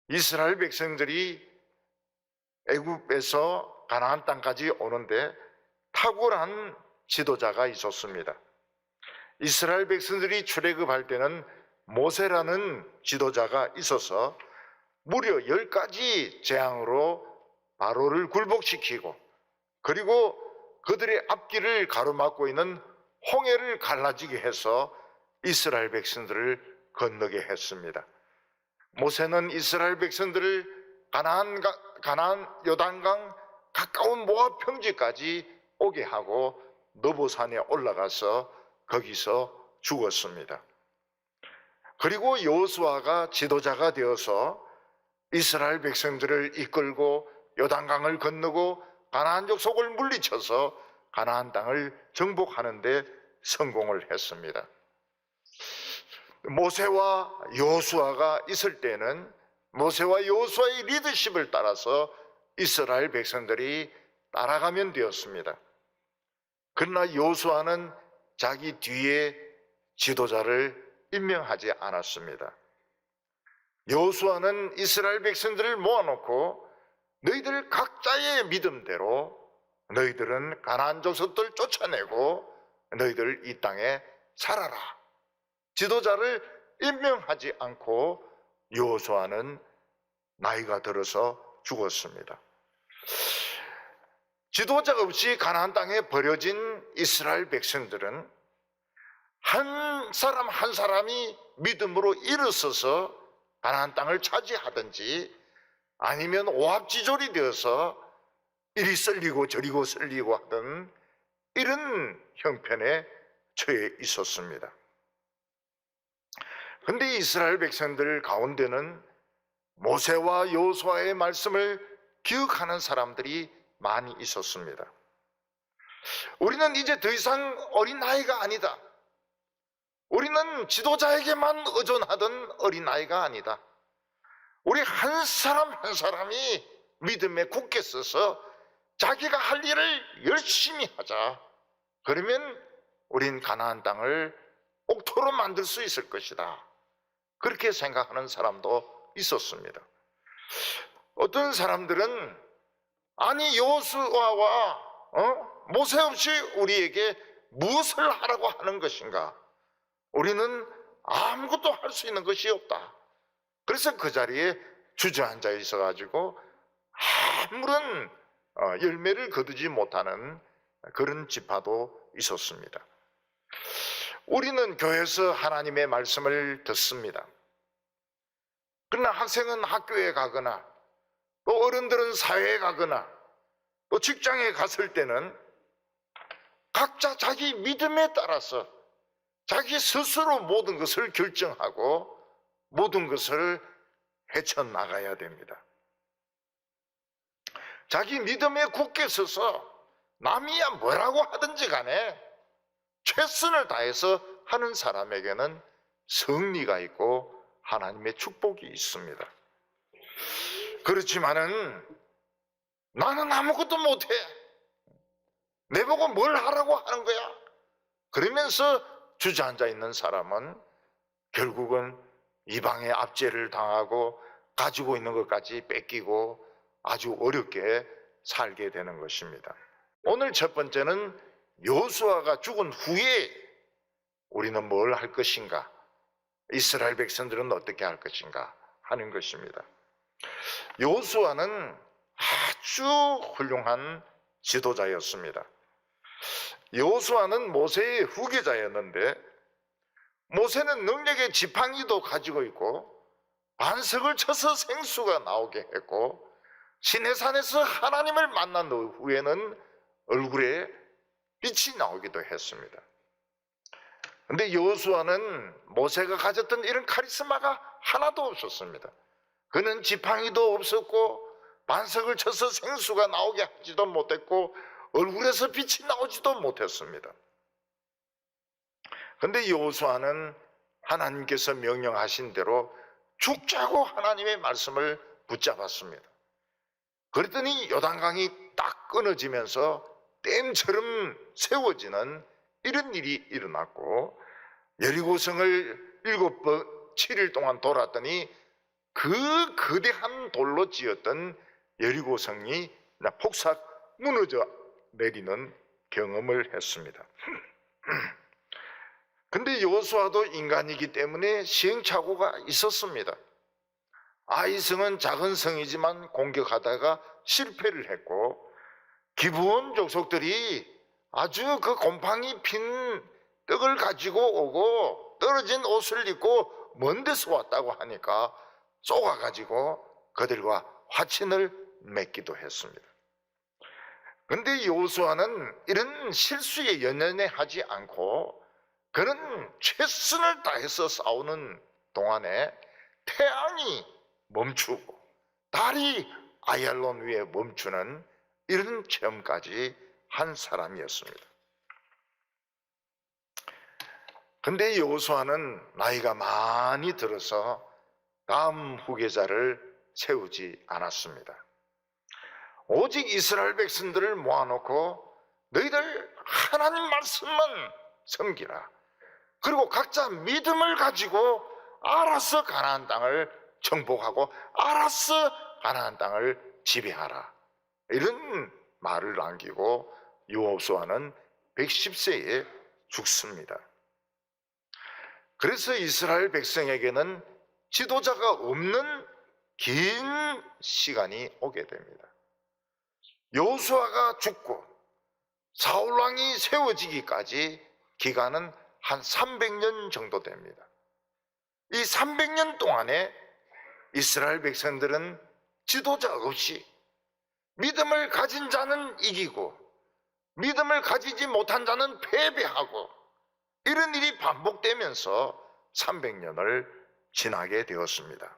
이스라엘 백성들이 애굽에서 가나안 땅까지 오는데 탁월한 지도자가 있었습니다. 이스라엘 백성들이 출애굽할 때는 모세라는 지도자가 있어서 무려 10가지 재앙으로 바로를 굴복시키고, 그리고 그들의 앞길을 가로막고 있는 홍해를 갈라지게 해서 이스라엘 백성들을 건너게 했습니다. 모세는 이스라엘 백성들을 가나안 요단강 가까운 모압 평지까지 오게 하고 느보산에 올라가서 거기서 죽었습니다. 그리고 여호수아가 지도자가 되어서 이스라엘 백성들을 이끌고 요단강을 건너고 가나안 족속을 물리쳐서 가나안 땅을 정복하는 데 성공을 했습니다. 모세와 여호수아가 있을 때는 모세와 여호수아의 리더십을 따라서 이스라엘 백성들이 따라가면 되었습니다. 그러나 여호수아는 자기 뒤에 지도자를 임명하지 않았습니다. 여호수아는 이스라엘 백성들을 모아놓고 너희들 각자의 믿음대로 너희들은 가나안 족속들 쫓아내고 너희들 이 땅에 살아라. 지도자를 임명하지 않고 여호수아는 나이가 들어서 죽었습니다. 지도자가 없이 가나안 땅에 버려진 이스라엘 백성들은 한 사람 한 사람이 믿음으로 일어서서 가나안 땅을 차지하든지 아니면 오합지졸이 되어서 이리 썰리고 저리고 썰리고 하던 이런 형편에 처해 있었습니다. 그런데 이스라엘 백성들 가운데는 모세와 여호수아의 말씀을 기억하는 사람들이 많이 있었습니다. 우리는 이제 더 이상 어린아이가 아니다. 우리는 지도자에게만 의존하던 어린아이가 아니다. 우리 한 사람 한 사람이 믿음에 굳게 서서 자기가 할 일을 열심히 하자. 그러면 우린 가나안 땅을 옥토로 만들 수 있을 것이다. 그렇게 생각하는 사람도 있었습니다. 어떤 사람들은 아니 여호수아와 모세 없이 우리에게 무엇을 하라고 하는 것인가? 우리는 아무것도 할 수 있는 것이 없다. 그래서 그 자리에 주저앉아 있어가지고 아무런 열매를 거두지 못하는 그런 지파도 있었습니다. 우리는 교회에서 하나님의 말씀을 듣습니다. 그러나 학생은 학교에 가거나 또 어른들은 사회에 가거나 또 직장에 갔을 때는 각자 자기 믿음에 따라서 자기 스스로 모든 것을 결정하고 모든 것을 헤쳐나가야 됩니다. 자기 믿음에 굳게 서서 남이야 뭐라고 하든지 간에 최선을 다해서 하는 사람에게는 승리가 있고 하나님의 축복이 있습니다. 그렇지만은 나는 아무것도 못해. 내보고 뭘 하라고 하는 거야? 그러면서 주저앉아 있는 사람은 결국은 이방의 압제를 당하고 가지고 있는 것까지 뺏기고 아주 어렵게 살게 되는 것입니다. 오늘 첫 번째는 여호수아가 죽은 후에 우리는 뭘 할 것인가? 이스라엘 백성들은 어떻게 할 것인가? 하는 것입니다. 여호수아는 아주 훌륭한 지도자였습니다. 여호수아는 모세의 후계자였는데 모세는 능력의 지팡이도 가지고 있고 반석을 쳐서 생수가 나오게 했고 시내산에서 하나님을 만난 후에는 얼굴에 빛이 나오기도 했습니다. 그런데 여호수아는 모세가 가졌던 이런 카리스마가 하나도 없었습니다. 그는 지팡이도 없었고 반석을 쳐서 생수가 나오게 하지도 못했고 얼굴에서 빛이 나오지도 못했습니다. 그런데 여호수아는 하나님께서 명령하신 대로 죽자고 하나님의 말씀을 붙잡았습니다. 그랬더니 요단강이 딱 끊어지면서 댐처럼 세워지는 이런 일이 일어났고 여리고성을 7일 동안 돌았더니 그 거대한 돌로 지었던 여리고성이 폭삭 무너져 내리는 경험을 했습니다. 근데 여호수아도 인간이기 때문에 시행착오가 있었습니다. 이 성은 작은 성이지만 공격하다가 실패를 했고, 기브온 족속들이 아주 그 곰팡이 핀 떡을 가지고 오고 떨어진 옷을 입고 먼 데서 왔다고 하니까 쏘아가지고 그들과 화친을 맺기도 했습니다. 그런데 여호수아는 이런 실수에 연연해하지 않고 그는 최선을 다해서 싸우는 동안에 태양이 멈추고 달이 아얄론 위에 멈추는 이런 체험까지 한 사람이었습니다. 근데 여호수아는 나이가 많이 들어서 다음 후계자를 세우지 않았습니다. 오직 이스라엘 백성들을 모아놓고 너희들 하나님 말씀만 섬기라. 그리고 각자 믿음을 가지고 알아서 가나안 땅을 정복하고 알아서 가나안 땅을 지배하라. 이런 말을 남기고 여호수아는 110세에 죽습니다. 그래서 이스라엘 백성에게는 지도자가 없는 긴 시간이 오게 됩니다. 여호수아가 죽고 사울 왕이 세워지기까지 기간은 한 300년 정도 됩니다. 이 300년 동안에 이스라엘 백성들은 지도자 없이 믿음을 가진 자는 이기고 믿음을 가지지 못한 자는 패배하고 이런 일이 반복되면서 300년을 지나게 되었습니다.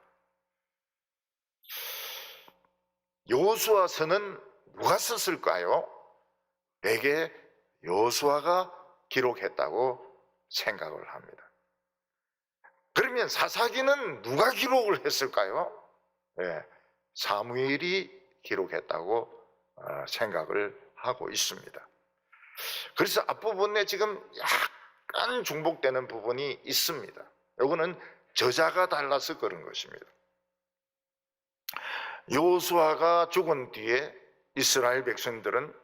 여호수아서는 누가 썼을까요? 대개 여호수아가 기록했다고 생각을 합니다. 그러면 사사기는 누가 기록을 했을까요? 사무엘이 기록했다고 생각을 하고 있습니다. 그래서 앞부분에 지금 약간 중복되는 부분이 있습니다. 이거는 저자가 달라서 그런 것입니다. 여호수아가 죽은 뒤에 이스라엘 백성들은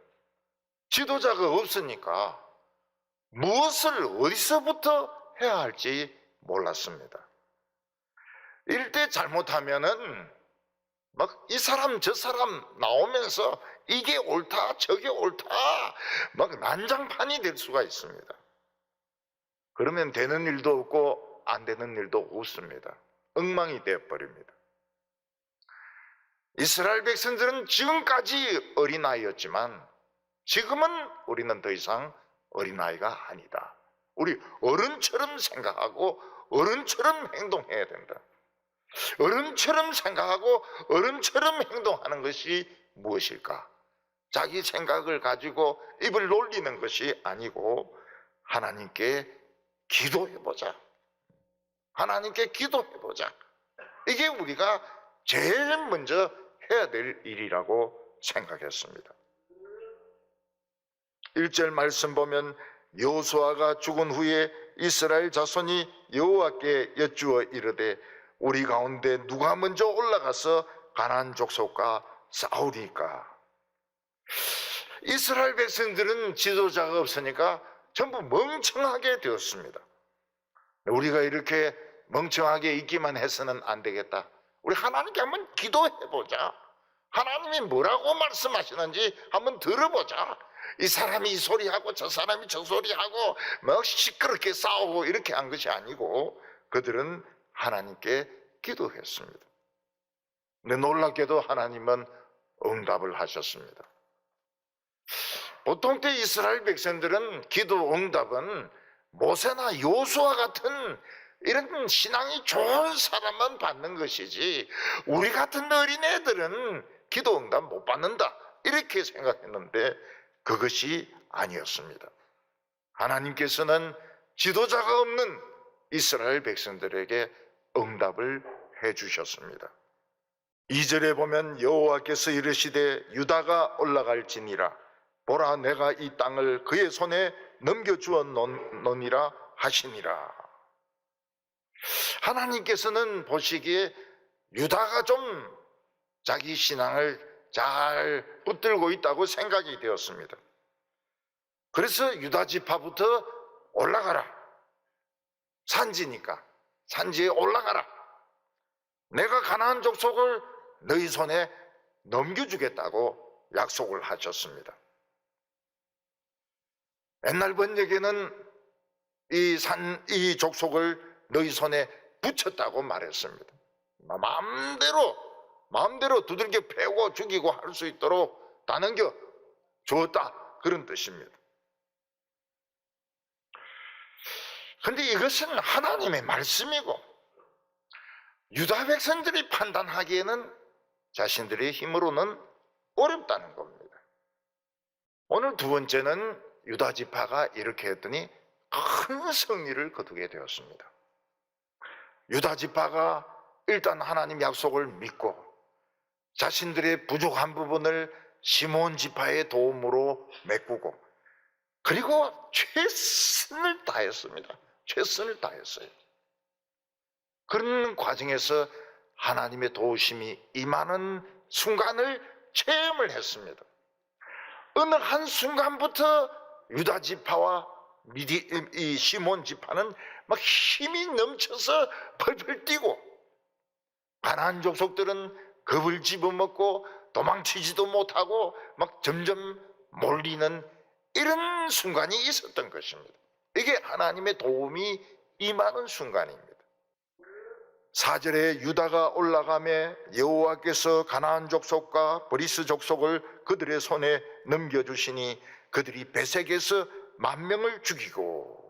지도자가 없으니까 무엇을 어디서부터 해야 할지 몰랐습니다. 이럴 때 잘못하면은 막 이 사람 저 사람 나오면서 이게 옳다 저게 옳다 막 난장판이 될 수가 있습니다. 그러면 되는 일도 없고 안 되는 일도 없습니다. 엉망이 되어버립니다. 이스라엘 백성들은 지금까지 어린아이였지만 지금은 우리는 더 이상 어린아이가 아니다. 우리 어른처럼 생각하고 어른처럼 행동해야 된다. 어른처럼 생각하고 어른처럼 행동하는 것이 무엇일까? 자기 생각을 가지고 입을 놀리는 것이 아니고 하나님께 기도해보자. 하나님께 기도해보자. 이게 우리가 제일 먼저 해야 될 일이라고 생각했습니다. 1절 말씀 보면 여호수아가 죽은 후에 이스라엘 자손이 여호와께 여쭈어 이르되 우리 가운데 누가 먼저 올라가서 가나안 족속과 싸우리까? 이스라엘 백성들은 지도자가 없으니까 전부 멍청하게 되었습니다. 우리가 이렇게 멍청하게 있기만 해서는 안 되겠다. 우리 하나님께 한번 기도해보자. 하나님이 뭐라고 말씀하시는지 한번 들어보자. 이 사람이 이 소리하고 저 사람이 저 소리하고 막 시끄럽게 싸우고 이렇게 한 것이 아니고 그들은 하나님께 기도했습니다. 근데 놀랍게도 하나님은 응답을 하셨습니다. 보통 때 이스라엘 백성들은 기도 응답은 모세나 여호수아 같은 이런 신앙이 좋은 사람만 받는 것이지 우리 같은 어린애들은 기도 응답 못 받는다 이렇게 생각했는데 그것이 아니었습니다. 하나님께서는 지도자가 없는 이스라엘 백성들에게 응답을 해주셨습니다. 2절에 보면 여호와께서 이르시되 유다가 올라갈지니라 보라 내가 이 땅을 그의 손에 넘겨주었노니라 하시니라. 하나님께서는 보시기에 유다가 좀 자기 신앙을 잘 붙들고 있다고 생각이 되었습니다. 그래서 유다 지파부터 올라가라. 산지니까 산지에 올라가라. 내가 가나안 족속을 너희 손에 넘겨주겠다고 약속을 하셨습니다. 옛날 번역에는 이 족속을 너희 손에 붙였다고 말했습니다. 마음대로 두들겨 패고 죽이고 할 수 있도록 다 넘겨 주었다, 그런 뜻입니다. 그런데 이것은 하나님의 말씀이고 유다 백성들이 판단하기에는 자신들의 힘으로는 어렵다는 겁니다. 오늘 두 번째는 유다 지파가 이렇게 했더니 큰 승리를 거두게 되었습니다. 유다 지파가 일단 하나님 약속을 믿고 자신들의 부족한 부분을 시몬 지파의 도움으로 메꾸고, 그리고 최선을 다했습니다. 최선을 다했어요. 그런 과정에서 하나님의 도우심이 임하는 순간을 체험을 했습니다. 어느 한 순간부터 유다 지파와 이 시몬 지파는 막 힘이 넘쳐서 펄펄 뛰고, 가나안 족속들은 겁을 집어먹고 도망치지도 못하고 막 점점 몰리는 이런 순간이 있었던 것입니다. 이게 하나님의 도움이 임하는 순간입니다. 4절에 유다가 올라가매 여호와께서 가나안 족속과 브리스 족속을 그들의 손에 넘겨주시니 그들이 베색에서 10,000명을 죽이고.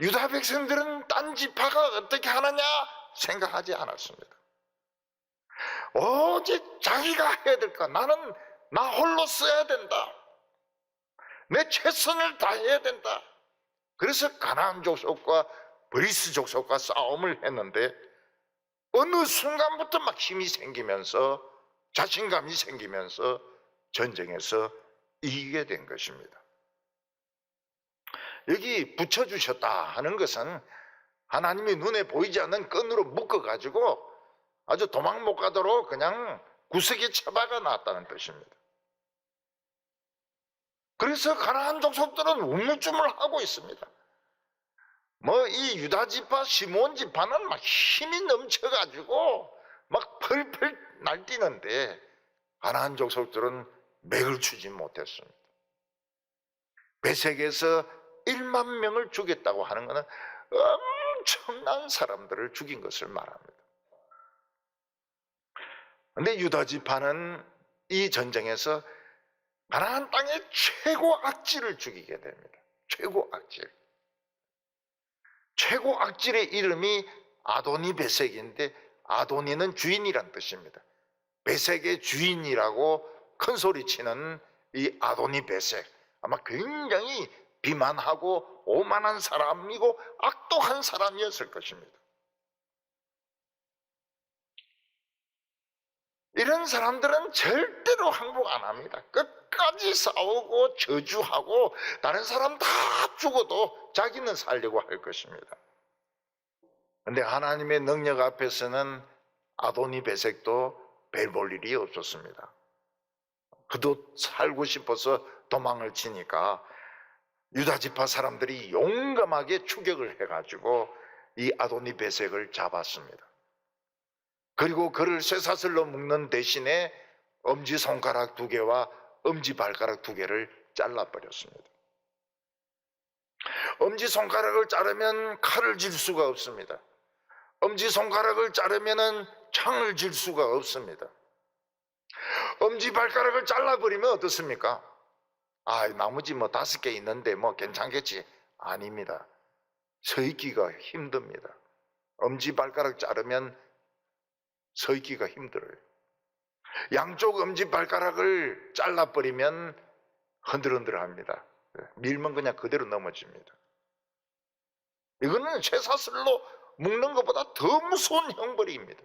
유다 백성들은 딴 지파가 어떻게 하느냐 생각하지 않았습니다. 오직 자기가 해야 될까? 나 홀로 써야 된다. 내 최선을 다해야 된다. 그래서 가나안 족속과 브리스 족속과 싸움을 했는데 어느 순간부터 막 힘이 생기면서 자신감이 생기면서 전쟁에서 이기게 된 것입니다. 여기 붙여주셨다 하는 것은 하나님이 눈에 보이지 않는 끈으로 묶어가지고 아주 도망 못 가도록 그냥 구석에 처박아 놨다는 뜻입니다. 그래서 가나안 족속들은 우물쭈물하고 있습니다. 이 유다 지파, 시몬 지파는 막 힘이 넘쳐가지고 막 펄펄 날뛰는데 가나안 족속들은 맥을 추지 못했습니다. 베색에서 10,000명을 죽였다고 하는 것은 엄청난 사람들을 죽인 것을 말합니다. 그런데 유다 지파는 이 전쟁에서 가나안 땅의 최고 악질을 죽이게 됩니다. 최고 악질. 최고 악질의 이름이 아도니 베색인데, 아도니는 주인이란 뜻입니다. 베색의 주인이라고 큰 소리 치는 이 아도니 베색, 아마 굉장히 비만하고 오만한 사람이고 악독한 사람이었을 것입니다. 이런 사람들은 절대로 항복 안 합니다. 끝까지 싸우고 저주하고 다른 사람 다 죽어도 자기는 살려고 할 것입니다. 그런데 하나님의 능력 앞에서는 아도니 베색도 별 볼 일이 없었습니다. 그도 살고 싶어서 도망을 치니까 유다 지파 사람들이 용감하게 추격을 해가지고 이 아도니 베색을 잡았습니다. 그리고 그를 쇠사슬로 묶는 대신에 엄지손가락 2개와 엄지발가락 2개를 잘라버렸습니다. 엄지손가락을 자르면 칼을 질 수가 없습니다. 엄지손가락을 자르면 창을 질 수가 없습니다. 엄지발가락을 잘라버리면 어떻습니까? 나머지 5개 있는데 괜찮겠지. 아닙니다. 서 있기가 힘듭니다. 엄지발가락 자르면 서 있기가 힘들어요. 양쪽 엄지발가락을 잘라버리면 흔들흔들합니다. 밀면 그냥 그대로 넘어집니다. 이거는 쇠사슬로 묶는 것보다 더 무서운 형벌입니다.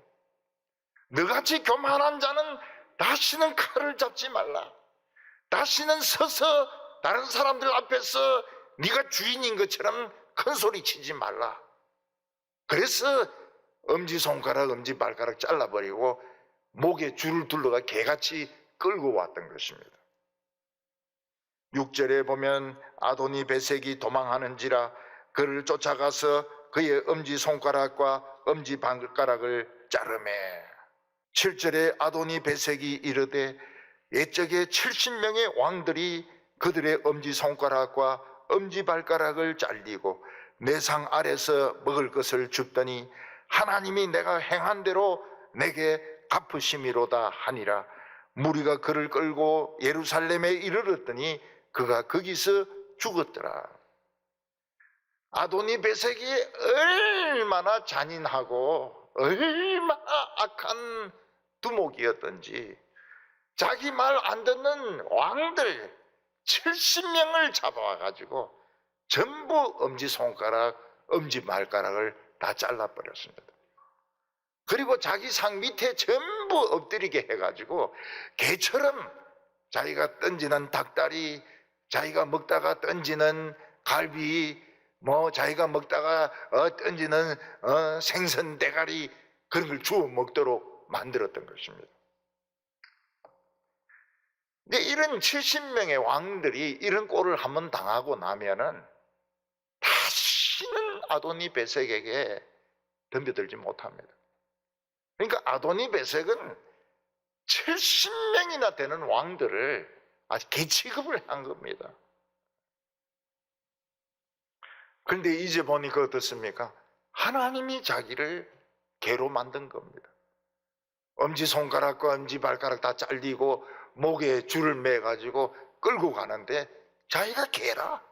너같이 교만한 자는 다시는 칼을 잡지 말라. 다시는 서서 다른 사람들 앞에서 네가 주인인 것처럼 큰 소리 치지 말라. 그래서 엄지손가락, 엄지발가락 잘라버리고 목에 줄을 둘러가 개같이 끌고 왔던 것입니다. 6절에 보면 아도니 베섹이 도망하는지라 그를 쫓아가서 그의 엄지손가락과 엄지발가락을 자르매. 7절에 아도니 베섹이 이르되 옛적에 70명의 왕들이 그들의 엄지손가락과 엄지발가락을 잘리고 내 상 아래서 먹을 것을 줍더니 하나님이 내가 행한 대로 내게 갚으심이로다 하니라. 무리가 그를 끌고 예루살렘에 이르렀더니 그가 거기서 죽었더라. 아도니 베섹이 얼마나 잔인하고 얼마나 악한 두목이었던지 자기 말 안 듣는 왕들 70명을 잡아와가지고 전부 엄지손가락, 엄지발가락을 다 잘라버렸습니다. 그리고 자기 상 밑에 전부 엎드리게 해가지고 개처럼 자기가 던지는 닭다리, 자기가 먹다가 던지는 갈비, 자기가 먹다가 던지는 생선 대가리, 그런 걸 주워 먹도록 만들었던 것입니다. 근데 이런 70명의 왕들이 이런 꼴을 한번 당하고 나면은 다시는 아도니 베섹에게 덤벼들지 못합니다. 그러니까 아도니 베섹은 70명이나 되는 왕들을 아주 개취급을 한 겁니다. 그런데 이제 보니까 어떻습니까? 하나님이 자기를 개로 만든 겁니다. 엄지손가락과 엄지발가락 다 잘리고 목에 줄을 매가지고 끌고 가는데 자기가 개라.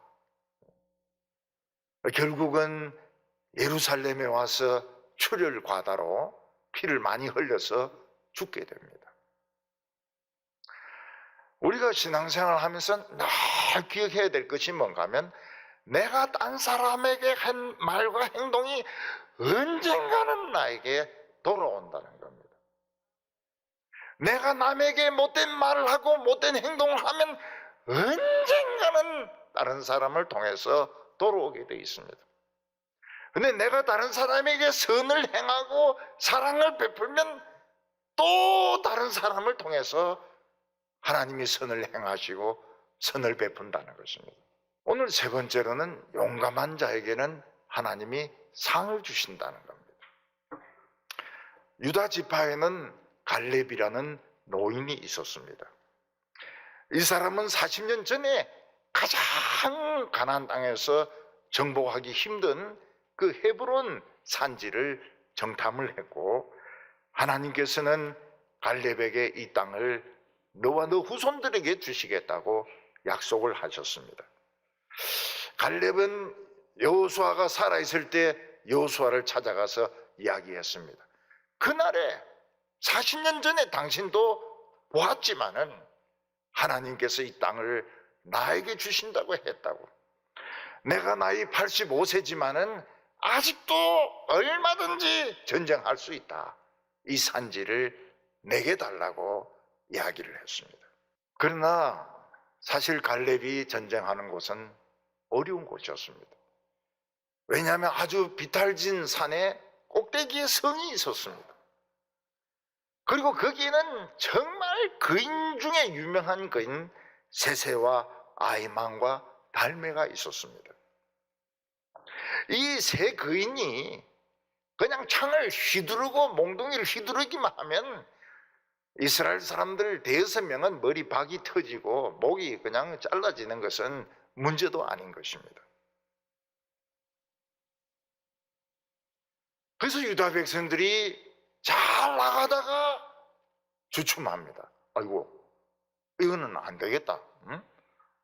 결국은 예루살렘에 와서 출혈 과다로 피를 많이 흘려서 죽게 됩니다. 우리가 신앙생활을 하면서 늘 기억해야 될 것이 뭔가 하면 내가 딴 사람에게 한 말과 행동이 언젠가는 나에게 돌아온다는 겁니다. 내가 남에게 못된 말을 하고 못된 행동을 하면 언젠가는 다른 사람을 통해서 돌아오게 되어 있습니다. 근데 내가 다른 사람에게 선을 행하고 사랑을 베풀면 또 다른 사람을 통해서 하나님이 선을 행하시고 선을 베푼다는 것입니다. 오늘 세 번째로는 용감한 자에게는 하나님이 상을 주신다는 겁니다. 유다 지파에는 갈렙이라는 노인이 있었습니다. 이 사람은 40년 전에 가장 가나안 땅에서 정복하기 힘든 그 헤브론 산지를 정탐을 했고 하나님께서는 갈렙에게 이 땅을 너와 너 후손들에게 주시겠다고 약속을 하셨습니다. 갈렙은 여호수아가 살아있을 때 여호수아를 찾아가서 이야기했습니다. 그날에 40년 전에 당신도 보았지만은 하나님께서 이 땅을 나에게 주신다고 했다고. 내가 나이 85세지만은 아직도 얼마든지 전쟁할 수 있다. 이 산지를 내게 달라고 이야기를 했습니다. 그러나 사실 갈렙이 전쟁하는 곳은 어려운 곳이었습니다. 왜냐하면 아주 비탈진 산에 꼭대기에 성이 있었습니다. 그리고 거기에는 정말 거인 중에 유명한 거인 세세와 아이만과 달메가 있었습니다. 이 세 거인이 그냥 창을 휘두르고 몽둥이를 휘두르기만 하면 이스라엘 사람들 5명은 머리 박이 터지고 목이 그냥 잘라지는 것은 문제도 아닌 것입니다. 그래서 유다 백성들이 잘 나가다가 주춤합니다. 아이고, 이거는 안 되겠다. 응?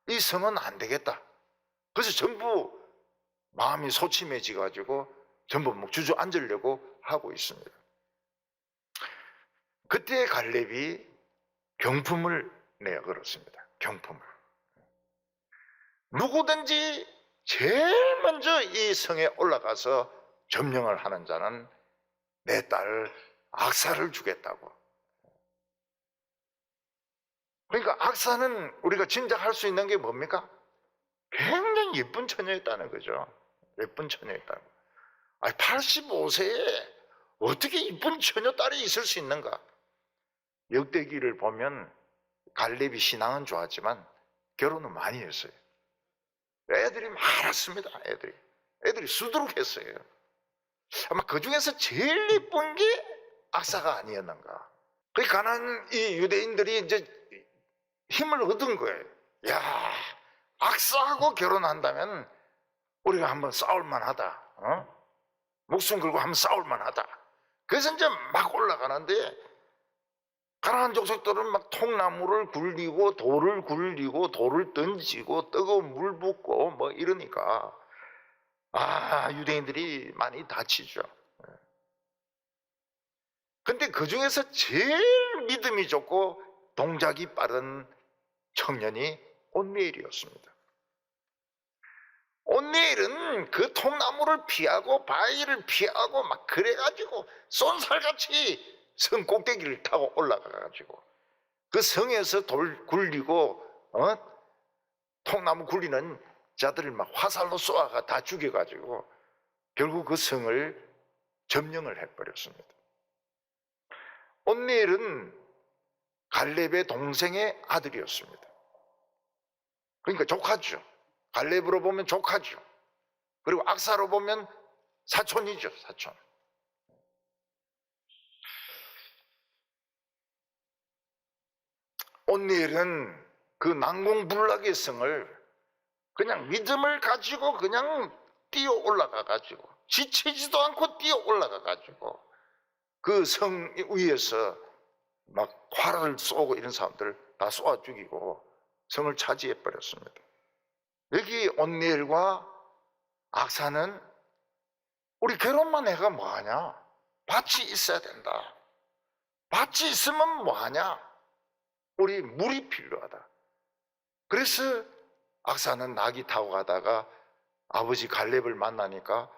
이 성은 안 되겠다. 그래서 전부 마음이 소침해지가지고 전부 뭐 주저앉으려고 하고 있습니다. 그때 갈렙이 경품을 내어 걸었습니다. 경품을. 누구든지 제일 먼저 이 성에 올라가서 점령을 하는 자는 내 딸 악사를 주겠다고. 그러니까 악사는 우리가 짐작할 수 있는 게 뭡니까? 굉장히 예쁜 처녀였다는 거죠. 예쁜 처녀였다고. 85세에 어떻게 이쁜 처녀딸이 있을 수 있는가? 역대기를 보면 갈렙이 신앙은 좋았지만 결혼은 많이 했어요. 애들이 많았습니다. 애들이 수두룩했어요. 아마 그 중에서 제일 예쁜 게 악사가 아니었는가. 그 가난한 이 유대인들이 이제 힘을 얻은 거예요. 야, 악사하고 결혼한다면 우리가 한번 싸울만 하다. 목숨 걸고 한번 싸울만 하다. 그래서 이제 막 올라가는데 가난한 족속들은 막 통나무를 굴리고 돌을 굴리고 돌을 던지고 뜨거운 물 붓고 뭐 이러니까 유대인들이 많이 다치죠. 근데 그 중에서 제일 믿음이 좋고 동작이 빠른 청년이 온니엘이었습니다. 온니엘은 그 통나무를 피하고 바위를 피하고 막 그래가지고 쏜살같이 성 꼭대기를 타고 올라가가지고 그 성에서 돌 굴리고 통나무 굴리는 자들을 막 화살로 쏘아가 다 죽여가지고 결국 그 성을 점령을 해버렸습니다. 온니엘은 갈렙의 동생의 아들이었습니다. 그러니까 조카죠. 갈렙으로 보면 조카죠. 그리고 악사로 보면 사촌이죠. 사촌. 온니엘은 그 난공불락의 성을 그냥 믿음을 가지고 그냥 뛰어 올라가 가지고 지치지도 않고 뛰어 올라가 가지고 그 성 위에서 막 활을 쏘고 이런 사람들을 다 쏘아 죽이고 성을 차지해 버렸습니다. 여기 온니엘과 악사는 우리 결혼만 해가 뭐하냐? 밭이 있어야 된다. 밭이 있으면 뭐하냐? 우리 물이 필요하다. 그래서 악사는 나귀 타고 가다가 아버지 갈렙을 만나니까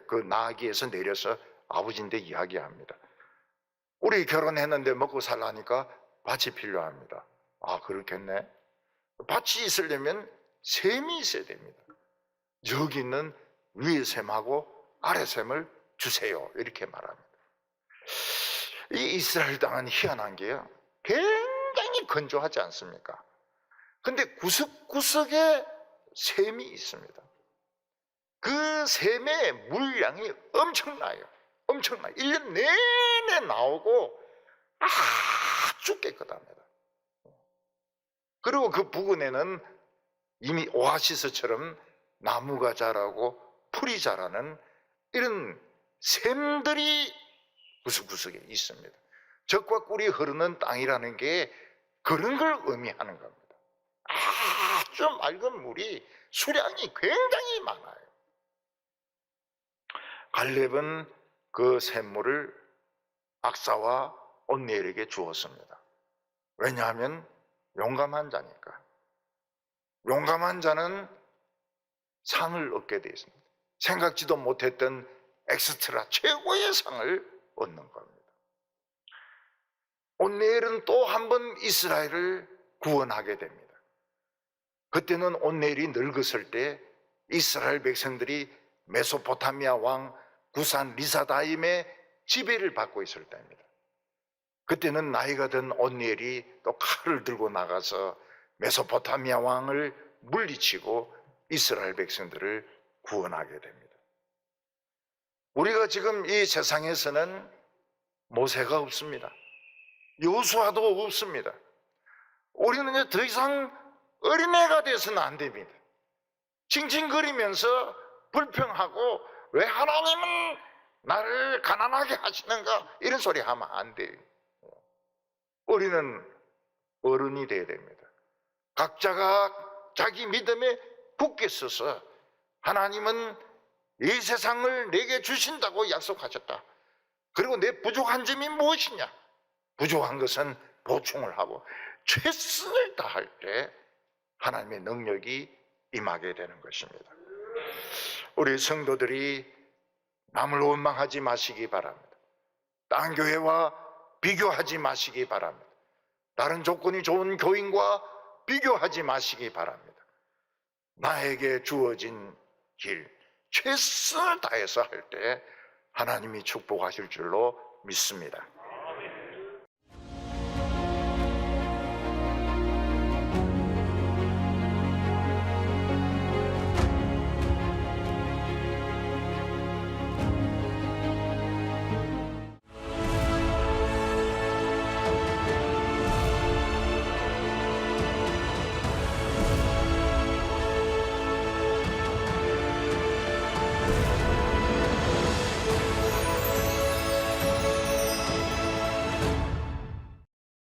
그 나귀에서 내려서 아버지인데 이야기합니다. 우리 결혼했는데 먹고 살라니까 밭이 필요합니다. 그렇겠네. 밭이 있으려면 샘이 있어야 됩니다. 여기 있는 위의 샘하고 아래 샘을 주세요. 이렇게 말합니다. 이 이스라엘 땅은 희한한 게요. 굉장히 건조하지 않습니까? 근데 구석구석에 샘이 있습니다. 그 샘의 물량이 엄청나요. 엄청나요. 1년 내내 나오고 아주 깨끗합니다. 그리고 그 부근에는 이미 오아시스처럼 나무가 자라고 풀이 자라는 이런 샘들이 구석구석에 있습니다. 젖과 꿀이 흐르는 땅이라는 게 그런 걸 의미하는 겁니다. 아주 맑은 물이 수량이 굉장히 많아요. 갈렙은 그 샘물을 악사와 온니엘에게 주었습니다. 왜냐하면 용감한 자니까. 용감한 자는 상을 얻게 되어 있습니다. 생각지도 못했던 엑스트라 최고의 상을 얻는 겁니다. 온니엘은 또 한 번 이스라엘을 구원하게 됩니다. 그때는 온니엘이 늙었을 때 이스라엘 백성들이 메소포타미아 왕 구산 리사다임의 지배를 받고 있을 때입니다. 그때는 나이가 든 온니엘이 또 칼을 들고 나가서 메소포타미아 왕을 물리치고 이스라엘 백성들을 구원하게 됩니다. 우리가 지금 이 세상에서는 모세가 없습니다. 여호수아도 없습니다. 우리는 이제 더 이상 어린애가 돼서는 안 됩니다. 칭칭거리면서 불평하고 왜 하나님은 나를 가난하게 하시는가 이런 소리 하면 안 돼요. 우리는 어른이 돼야 됩니다. 각자가 자기 믿음에 굳게 서서 하나님은 이 세상을 내게 주신다고 약속하셨다. 그리고 내 부족한 점이 무엇이냐? 부족한 것은 보충을 하고 최선을 다할 때 하나님의 능력이 임하게 되는 것입니다. 우리 성도들이 남을 원망하지 마시기 바랍니다. 다른 교회와 비교하지 마시기 바랍니다. 다른 조건이 좋은 교인과 비교하지 마시기 바랍니다. 나에게 주어진 길 최선을 다해서 할 때 하나님이 축복하실 줄로 믿습니다.